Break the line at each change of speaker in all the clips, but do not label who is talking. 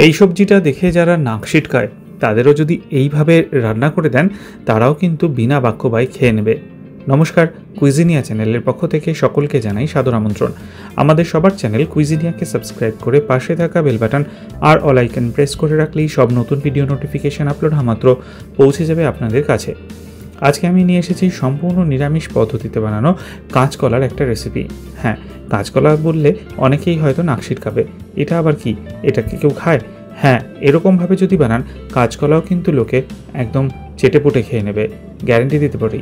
এই সবজিটা দেখে যারা নাক ছিটকায় তাদেরও যদি এইভাবে রান্না করে দেন তারাও কিন্তু বিনা বাক্য বাই খেয়ে নেবে। নমস্কার, কুইজিনিয়া চ্যানেলের পক্ষ থেকে সকলকে জানাই সাদর আমন্ত্রণ। আমাদের সবার চ্যানেল কুইজিনিয়াকে সাবস্ক্রাইব করে পাশে থাকা বেল বাটন আর অল আইকন প্রেস করে রাখলেই সব নতুন ভিডিও নোটিফিকেশন আপলোড হওয়া মাত্র পৌঁছে যাবে আপনাদের কাছে। আজকে আমি নিয়ে এসেছি সম্পূর্ণ নিরামিষ পদ্ধতিতে বানানো কাঁচকলার একটা রেসিপি। হ্যাঁ, কাঁচকলা বললে অনেকেই হয়তো নাক ছিটকাবে, এটা আবার কি, এটা কি কেউ খায়? হ্যাঁ, এরকমভাবে যদি বানান কাঁচকলাও কিন্তু লোকে একদম চেটেপুটে খেয়ে নেবে, গ্যারেন্টি দিতে পারি।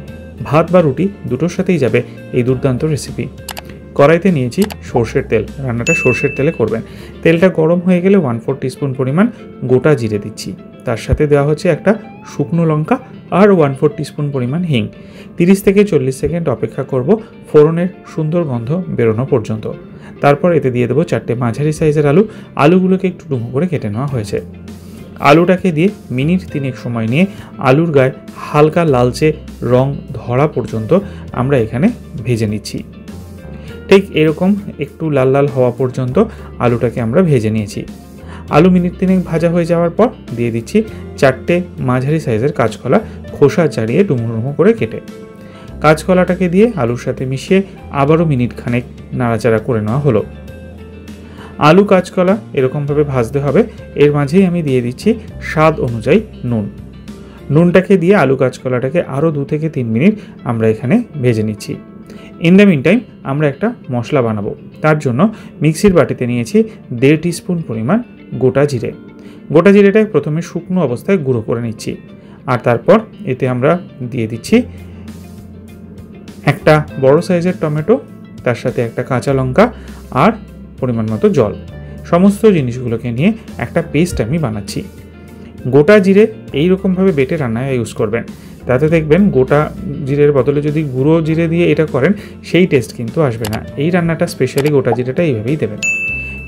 ভাত বা রুটি দুটোর সাথেই যাবে এই দুর্দান্ত রেসিপি। কড়াইতে নিয়েছি সর্ষের তেল, রান্নাটা সর্ষের তেলে করবেন। তেলটা গরম হয়ে গেলে 1/4 টিস্পুন পরিমাণ গোটা জিরে দিচ্ছি, তার সাথে দেওয়া হচ্ছে একটা শুকনো লঙ্কা আর 1/4 টিস্পুন পরিমাণ হিং। 30 থেকে 40 সেকেন্ড অপেক্ষা করব ফোড়নের সুন্দর গন্ধ বেরোনো পর্যন্ত। তারপর এতে দিয়ে দেবো 4টে মাঝারি সাইজের আলু। আলুগুলোকে একটু ডুমো করে কেটে নেওয়া হয়েছে। আলুটাকে দিয়ে মিনিট 3 সময় নিয়ে আলুর গায়ে হালকা লালচে রং ধরা পর্যন্ত আমরা এখানে ভেজে নিচ্ছি। ঠিক এরকম একটু লাল লাল হওয়া পর্যন্ত আলুটাকে আমরা ভেজে নিয়েছি। আলু মিনিট 3 ভাজা হয়ে যাওয়ার পর দিয়ে দিচ্ছি 4টে মাঝারি সাইজের কাঁচকলা, খোসা ছাড়িয়ে ডুমো ডুমো করে কেটে। কাঁচকলাটাকে দিয়ে আলুর সাথে মিশিয়ে আবারও মিনিট খানেক নাড়াচাড়া করে নেওয়া হলো। আলু কাঁচকলা এরকমভাবে ভাজতে হবে। এর মাঝেই আমি দিয়ে দিচ্ছি স্বাদ অনুযায়ী নুন। নুনটাকে দিয়ে আলু কাঁচকলাটাকে আরও 2 থেকে 3 মিনিট আমরা এখানে ভেজে নিচ্ছি। ইন দ্য মিন টাইম আমরা একটা মশলা বানাবো। তার জন্য মিক্সির বাটিতে নিয়েছি 1.5 টিস্পুন পরিমাণ গোটা জিরে। গোটা জিরেটাকে প্রথমে শুকনো অবস্থায় গুঁড়ো করে নিচ্ছি, আর তারপর এতে আমরা দিয়ে দিচ্ছি একটা বড় সাইজের টমেটো, তার সাথে একটা কাঁচা লঙ্কা আর পরিমাণ মতো জল। সমস্ত জিনিসগুলোকে নিয়ে একটা পেস্ট আমি বানাচ্ছি। গোটা জিরে এইরকমভাবে বেটে রান্নায় ইউজ করবেন, তাতে দেখবেন গোটা জিরের বদলে যদি গুঁড়ো জিরে দিয়ে এটা করেন সেই টেস্ট কিন্তু আসবে না। এই রান্নাটা স্পেশালি গোটা জিরেটা এইভাবেই দেবেন।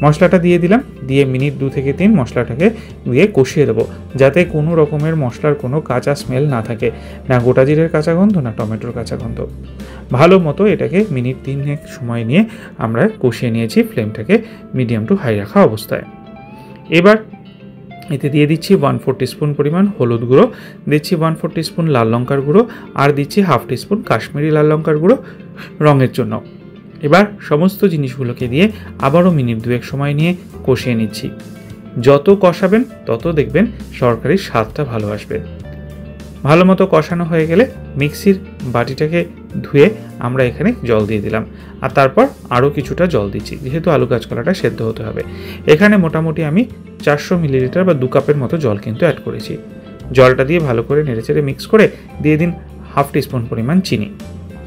মশলাটা দিয়ে দিলাম, দিয়ে মিনিট 2 থেকে 3 মশলাটাকে দিয়ে কষিয়ে দেবো, যাতে কোনো রকমের মশলার কোনো কাঁচা স্মেল না থাকে, না গোটা জিরের কাঁচা গন্ধ না টমেটোর কাঁচা গন্ধ। ভালো মতো এটাকে মিনিট 3 সময় নিয়ে আমরা কষিয়ে নিয়েছি, ফ্লেমটাকে মিডিয়াম টু হাই রাখা অবস্থায়। এবার এতে দিয়ে দিচ্ছি 1/4 টিস্পুন পরিমাণ হলুদ গুঁড়ো, দিচ্ছি 1/4 টিস্পুন লাল লঙ্কার গুঁড়ো আর দিচ্ছি 1/2 টিস্পুন কাশ্মীরি লাল লঙ্কার গুঁড়ো রঙের জন্য। এবার সমস্ত জিনিসগুলোকে দিয়ে আবারও মিনিট 2 সময় নিয়ে কষিয়ে নিচ্ছি। যত কষাবেন তত দেখবেন তরকারির স্বাদটা ভালো আসবে। ভালো মতো কষানো হয়ে গেলে মিক্সির বাটিটাকে ধুয়ে আমরা এখানে জল দিয়ে দিলাম, আর তারপর আরও কিছুটা জল দিচ্ছি, যেহেতু আলু কাঁচকলাটা সেদ্ধ হতে হবে। এখানে মোটামুটি আমি 400 মিলিলিটার বা 2 কাপের মতো জল কিন্তু অ্যাড করেছি। জলটা দিয়ে ভালো করে নেড়েচেড়ে মিক্স করে দিয়ে দিন 1/2 টিস্পুন পরিমাণ চিনি।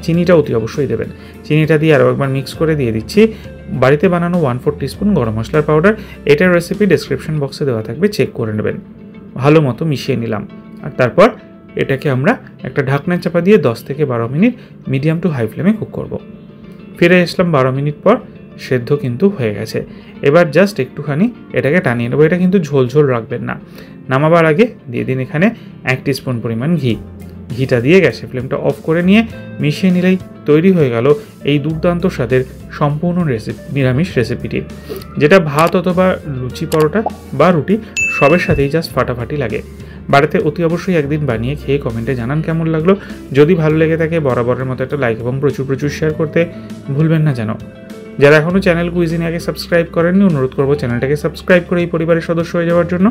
চিনিটা অতি অবশ্যই দেবেন। চিনিটা দিয়ে আরও একবার মিক্স করে দিয়ে দিচ্ছি বাড়িতে বানানো 1/4 টিস্পুন গরম মশলার পাউডার। এটার রেসিপি ডেসক্রিপশন বক্সে দেওয়া থাকবে, চেক করে নেবেন। ভালো মতো মিশিয়ে নিলাম, আর তারপর এটাকে আমরা একটা ঢাকনা চাপা দিয়ে 10 থেকে 12 মিনিট মিডিয়াম টু হাই ফ্লেমে কুক করব। ফিরে আসলাম 12 মিনিট পর, সেদ্ধ কিন্তু হয়ে গেছে। এবার জাস্ট একটুখানি এটাকে টানিয়ে নেবো। এটা কিন্তু ঝোল ঝোল রাখবেন না। নামাবার আগে দিয়ে দিন এখানে 1 টিস্পুন পরিমাণ ঘি। ঘিটা দিয়ে গ্যাসের ফ্লেমটা অফ করে নিয়ে মিশিয়ে নিলেই তৈরি হয়ে গেল এই দুর্দান্ত স্বাদের সম্পূর্ণ নিরামিষ রেসিপিটি, যেটা ভাত অথবা লুচি পরোটা বা রুটি সবের সাথেই জাস্ট ফাটাফাটি লাগে। বাড়িতে অতি অবশ্যই একদিন বানিয়ে খেয়ে কমেন্টে জানান কেমন লাগলো। যদি ভালো লেগে থাকে বরাবরের মতো একটা লাইক এবং প্রচুর শেয়ার করতে ভুলবেন না যেন। যারা এখনও চ্যানেল কুইজিনিয়াকে সাবস্ক্রাইব করেননি, অনুরোধ করবো চ্যানেলটাকে সাবস্ক্রাইব করে এই পরিবারের সদস্য হয়ে যাওয়ার জন্য।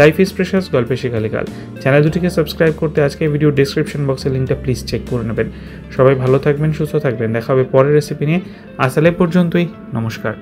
লাইফ ইজ প্রেশাস, গল্পে শেখালেকাল চ্যানেল দুটিকে সাবস্ক্রাইব করতে আজকে ভিডিও ডেসক্রিপশন বক্সের লিঙ্কটা প্লিজ চেক করে নেবেন। সবাই ভালো থাকবেন, সুস্থ থাকবেন। দেখা হবে পরের রেসিপি নিয়ে। আসলে পর্যন্তই, নমস্কার।